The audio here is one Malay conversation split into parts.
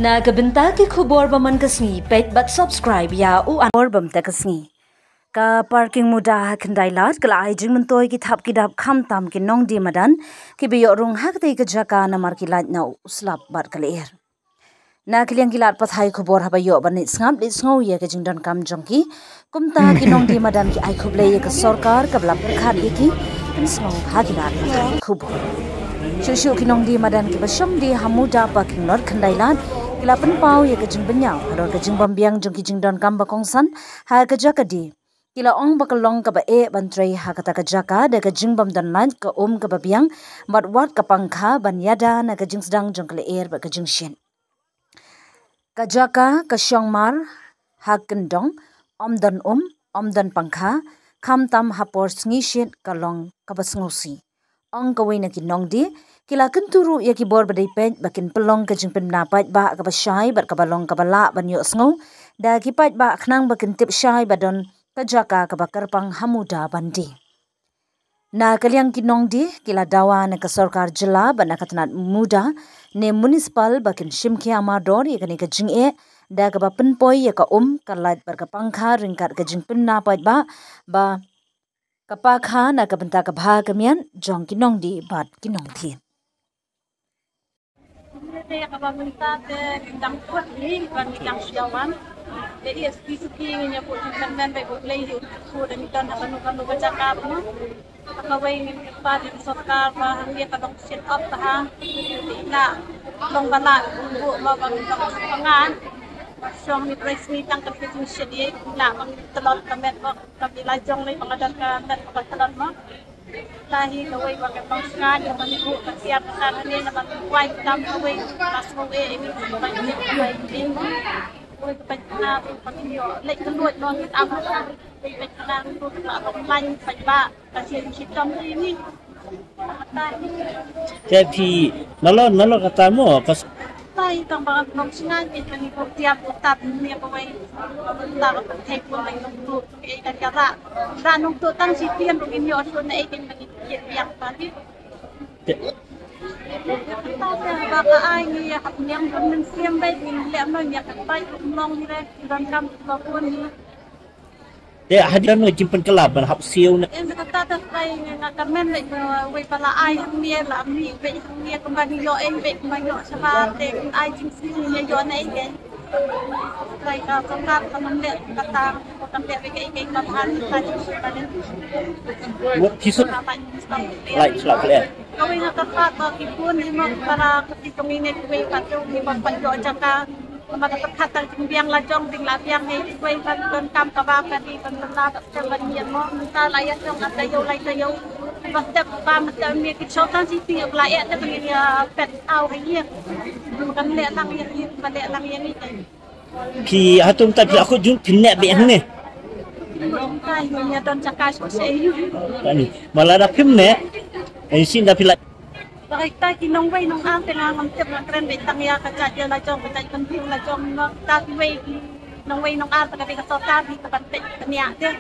Na kabenta ki khubor baman kasngi pet but subscribe ya u anor bam ta kasngi ka parking muda khandai lat kala ai jing mentoi ki thap ki dap kham tam ki nong di madan ki bi rung hak dei ka jaka na mar ki lat na uslap bar kaler na kliang ki lat pathai khubor haba yo ban ngam di sngo ye ka jing don kam jongki kumta ki nong di madan ki ai khuble ye ka sarkar ka bla khan ye ki sngo ha ki lat khubor Shushu kinong di madan ki basyam di hamuda parking lot khandai lat kila penpau ye kejing benyau ador kejing bambiang jong kijing don kam bakongsan ha kejaka di kila ong bakalong ka ba e bantrai ha kata kejaka de kejing bam don lat ka ka babiang mat wat ka pangkha ban yada na kejing sedang jong kele air ba kejing shin kejaka ka syongmar ha kendong om don pangkha kham tam hapor sngi shin kalong ka basngosi ong ka wena ki nong di kila kenturu ya ki bor badai pet bakin pelong ka jing penna pat ba ka ba shai bar ka balong ka bala ban yo sngo da ki pat ba khnang bakin tip shai badon ka jaka ka bakar pang hamuda bandi na kaliang ki nong di kila dawa na ka sarkar jila bana katnat muda ne municipal bakin shimke amador ya kani ka jing e da ka ba penpoi ya ka ka lat bar ka pangkha ringkat ka jing penna pat ba kapa kha na ka benta ka bha kamian jong ki nong di bat ki nong thi Saya kabarita te kang kuat ni kan kang siawan. Jadi SPSK ni pun kan baik boleh di sudah ni kan kan baca kap no. Akawai ni pa di sarkar ba dia kadang set up ta. Na long bala bu ma bang pangan. Song ni press ni tang kan kita sedia la bang telot kamet ba tapi lajong ni pangadan kan dan telot ma. Lahi kawai pakai pangsa yang manibu kasiap sana ni nama kuai tam kawai pasmo ini banyak kuai ini kuai kepentingan pengio lek keluar non kita apa kepentingan untuk lain saja kasih sistem ini jadi nalo katamu kas tay tang bangat pangsingan kita ni tiap utat ni kawai tak tek pun lagi untuk ikan kata dan untuk tang sitian begini orang na ikan begini yang tadi kita baka ai ni yang pun siam baik ni lem no yang baik long ni le dan kam pun ni ya hadiran no jimpen kelab ban hap siu na en kata ta kai ngaka men le we pala ai ni la mi we ni kembali yo en we kembali yo sama te ai jing si ni yo na ikan kai ka sangkat kamle kata kamle we kai kamhan ta ni what kisut like slap le kawin nakakat ipun himang para ketika minit kuwi patyo himang panjo jaka matakat ang timbiang lajong ding labiang ni kuwi pan kam kabaka di panla sa banyan mo ta layat yung atayo lay tayo basta pa mata mi kitsotan si ti layak na pangin pet aw hiya kan le lang yan bale lang yan ni ki hatum ta aku jun pinne be ne kai nya don cakas ko sa iyo ani malada pinne en sin da pila Bakit kinong way nung ang tinangang tip ng kren bitang ya kacad ya lajong kacad kanting lajong no tapi way nung way nung ang pagkabi ka sota di kapantik kaniya dia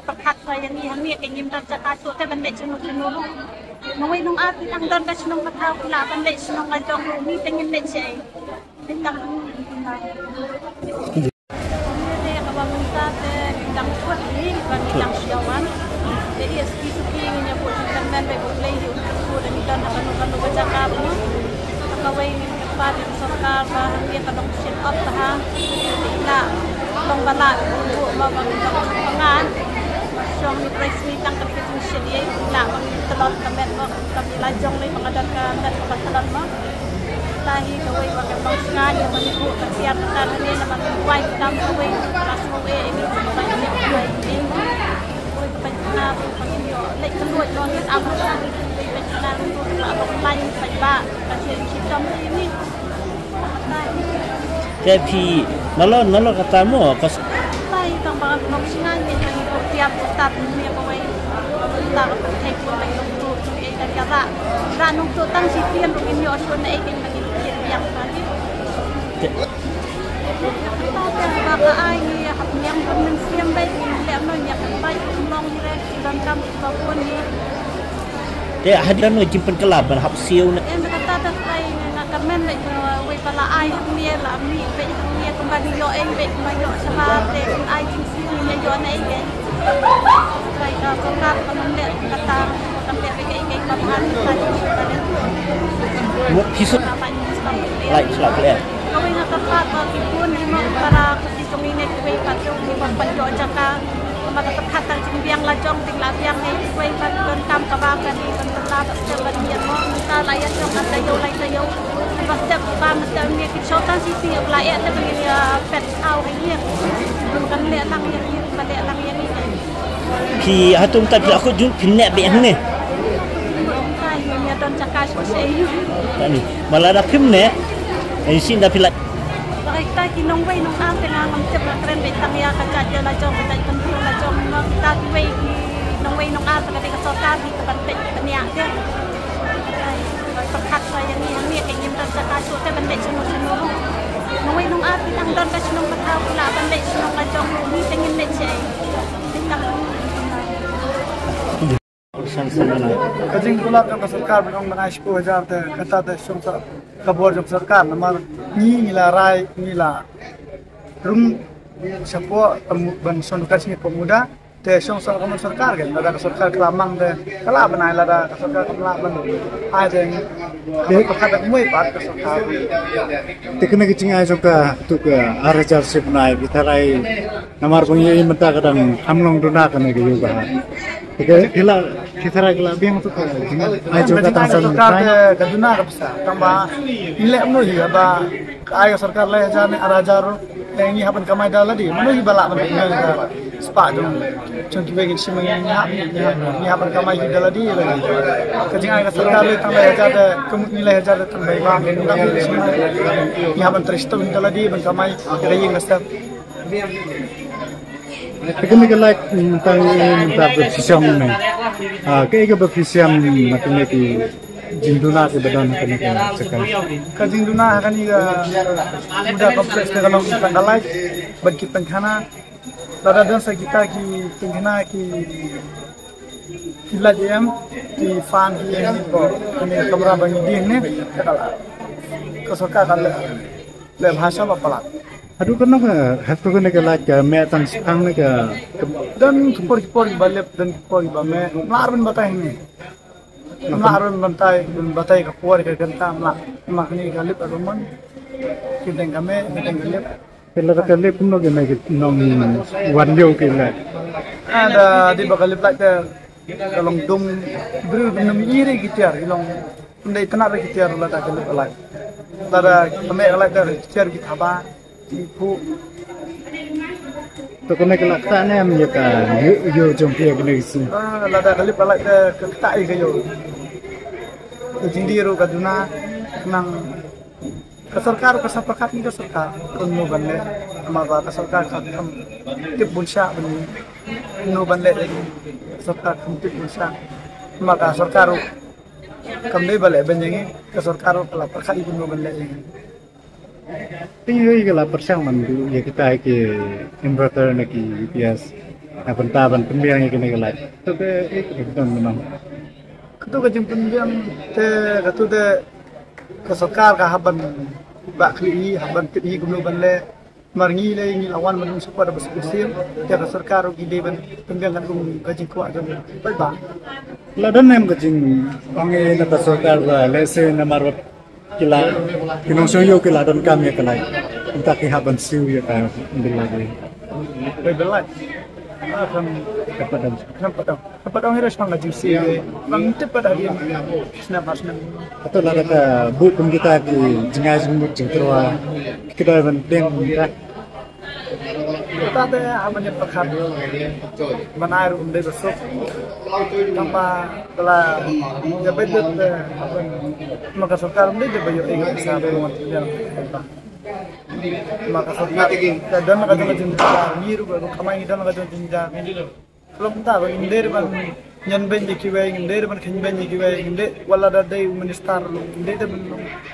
pagkat sa yang ihang niya kanyim dan sa kaso te bandit sunod sunod nung way nung ang tinang don kasi nung mathaw kula bandit sunod lajong ni tingin din siya eh bitang Jadi kabarita te kang kuat ni kan kang siawan jadi SPSK ni pun kan baik boleh di sudah ni kan kan baca kap no akawai ni pa di sarkar ba dia kadang set up ta na long bala bu ma bang pangan song ni press ni tang kan kita sedia la bang telot kamet ba tapi lajong ni pangadan kan dan telot ma lahi kawai pakai pangsa yang manibu kasiap sana ni nama kuai tam kawai pasmo ini banyak kuai ini kepentingan pengio lek keluar non kita apa kepentingan untuk lain saja kasih sistem ini jadi nalo katamu kas tay tang bangat pangsingan kita ni tiap utat ni kawai tak tek pun lagi untuk ikan kata dan untuk tang sitian begini orang na ikan begini yang tadi kita baka ai ni yang pun siam baik ni lem no yang baik long ni le dan kam pun ni ya hadiran no jimpen kelab ban hap siu na en kata ta kai ngaka men baik we pala ai ni la mi baik ni kembali yo eng baik kembali yo sebab te ai jing sini nya yo na eng baik kongkar pemende kata pemende baik eng kapan tadi Buat hisut like selak le. Kau ingat tempat kipun di para ketika ini kue pacung di panjo jaka kemana terkata jembiang lajong tinggal biang ni kue pacung kam kabakan di tentang sebat dia mau minta layan yang ada yo lain yo pasti bang macam ni kita sisi layak tapi dia pet au ini bukan lihat lang yang ini balik lang yang ini Pi hatung tak aku jun pinek be yang ni. Ni don jaka sih Ni malah dah pinek. Ini sih dah pilat. Kita kinong way nong ang tengah mengcep keren betang ya kaca dia lajong kaca penting lajong kita way nong way nong ang tengah kesokan di tempat peniak dia perkat saya ni kayak nyimpan sakasu te bendek semua nong way nong ang tengah don kaca nong petau pula bendek nong lajong ni tengin net saya tengah Kajing pula kan सरकार बिलोंग बनाइस को हजार ते कथा ते संसार खबर जब सरकार number ni la rai ni la rum sapo ban sondukasi pemuda te संसार kamu सरकार kan ada सरकार kelamang te kala banai la ada सरकार kala ban ai te de pakata moi pat ke सरकार tekne ke cinga joka tu ke arajar sipnai bitarai namar bunyi menta kadang hamlong duna kan ke yoga Oke, kita biang tu ai juga tangsan ke duna ke besar tambah ilek mu ya ba ayo सरकार le jane arajar ini hapan kamai dala di manu balak man spa dong contoh bagi simang ni hapan kamai dala di lagi kajing ai सरकार le tambah ajar kemut nilai ajar tambah bang ni hapan tristo dala di ban kamai kaying ngasap Tekne ke like tentang berfisiam ni. Kayak berfisiam maknanya ki jinduna ke badan kena sekali. Kajing duna kan iga mudah kompleks ke kalau kita galai bagi tengkana lada dan kita ki tengkana ki kila jam ki fan ki yang ini kamera bagi dia ni kesuka kan le bahasa apa Aduh kenapa? Hatu kena ke like me tang sang ni ke dan kepor balap dan kepor bame larun batai ni larun batai kepor ke kenta mak ni galip aruman kita kami galip Kalau kali pun lagi nak nong wanyo ke lah. Ada di bagalip lagi kalau dum beri benam iri gitar ilong ndai tenar gitar lah tak galip lagi. Tada kami lagi gitar gitar ba ibu tu kena kelak tak ni am ya yo jompi kena isi lada kali palak ke tai ke yo jindiru kaduna nang ke सरकार ka sapakat ni ke सरकार kun mo banle maga ka सरकार ka tip bunsa bani no banle सरकार kun tip bunsa maga सरकार kam dei bale banyangi ke सरकार kala perkat ibu no banle Tinggi ke lah persang mandu ya kita ke inverter nak UPS apa taban pembiang yang kena kelak. Tapi itu memang. Ketu kajing pembiang te ketu te ke सरकार ka haban bak kli haban kli gumlo banle marngi le ni lawan manung support bas kusim te ke सरकार gi de ban pembiang kan gum kajing kuat dan ba. Ladan nem kajing pange na सरकार ba lese na marwat kila kinong soyo kila don kami kala entah ki haban siu ya ka ambil lagi Bebelat akan kepadang harus mengaji si bang cepat hari snap atau lah kata bu pun kita ki jengai jengmut jengterwa kita penting kan kita ada amanya perkat menair umde besok tanpa telah ya betul maka सरकार umde de bayo ing sa buat yang maka सरकार dan maka jenjang niru kamai dan maka jenjang kalau kita ingin ban nyan ben dikiwe ingin ban khin ben dikiwe ingin wala da dai minister ingin de ban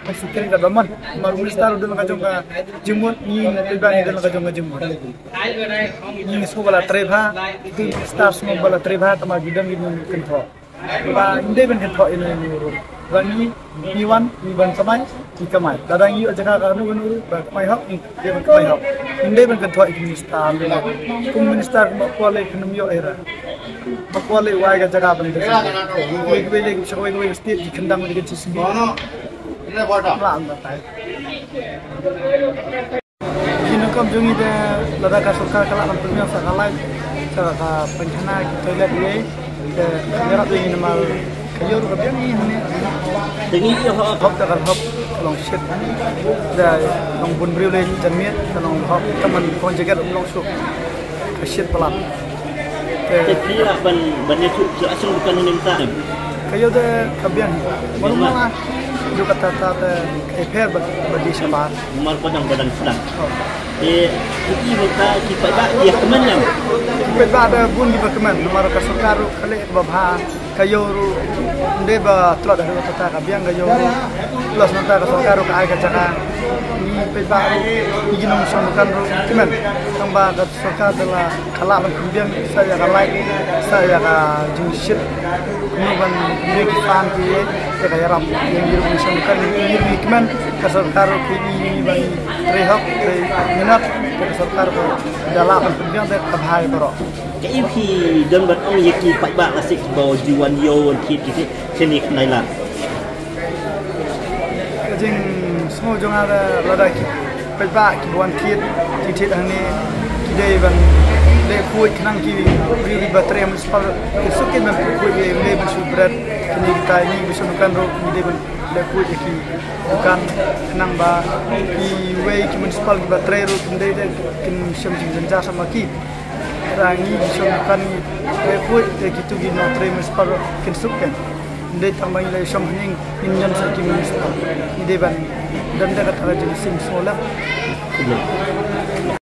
masukkan ka daman mar minister dan maka jonga jemut ni tibang dan maka jonga jemut ni so bala treba di star semua bala treba tama gidang ini kontrol Ba inde ben kan thoi ini uru. Rangi niwan niban samai di kamai. Dadang yu aja ka nu uru ba kamai hok dia ben kamai hok. Inde ben kan thoi minister le. Kum minister ma ko le kunum yo era. Ma ko le wai ga jaga ben. Gue gue le shoi gue state di kendang di kecil. Ini bodoh. Ini kam jungi de lada ka sarkar kala nam punya sakalai cara pencana toilet ye ke kamera tu ini mal kayu ru kabian ini Jadi hop takal hop long shit da long bun briu le jamiat long hop teman kon jagat long su shit pelat Jadi ban itu asal bukan minta. kayu de kabian malu malah juga kata keper bagi sabar Mal padang sedang. Ini kita ba dia teman yang kita ada bun di bagaimana nomor kasarkaru kali babha kayoru ndeba telot dari kota kabiang kayoru plus nanti kasarkaru ke air kacaka ni peba ini nomor sambukan ru cuman tambah kasarkar adalah kalah kemudian saya kalai saya ka jungshit kemudian dia kifan dia kayak ram yang di nomor sambukan ini cuman kasarkaru ini bagi rehok minat kasarkaru dalam kemudian dia kabhai bro cái khi đơn vật ông yaki phải bạn là xịt bò jiwan yo thịt cái trên này này là jing semua jangan ada lada ki peba ki wan kit titit ani ki dei ban le kuit nang ki ri baterai municipal ki sukin ban kuit le ban subrat kini kita ini bisa bukan ro ki dei ban le kuit ki bukan nang ba ki wei ki municipal ki baterai ro ki dei kin syam jing janja sama ki rangi bisa bukan le kuit ki tu gi no baterai municipal kin sukin Inde tambah nilai syam hening injan sakit municipal. Ide ban dan dekat ada jenis sim solar.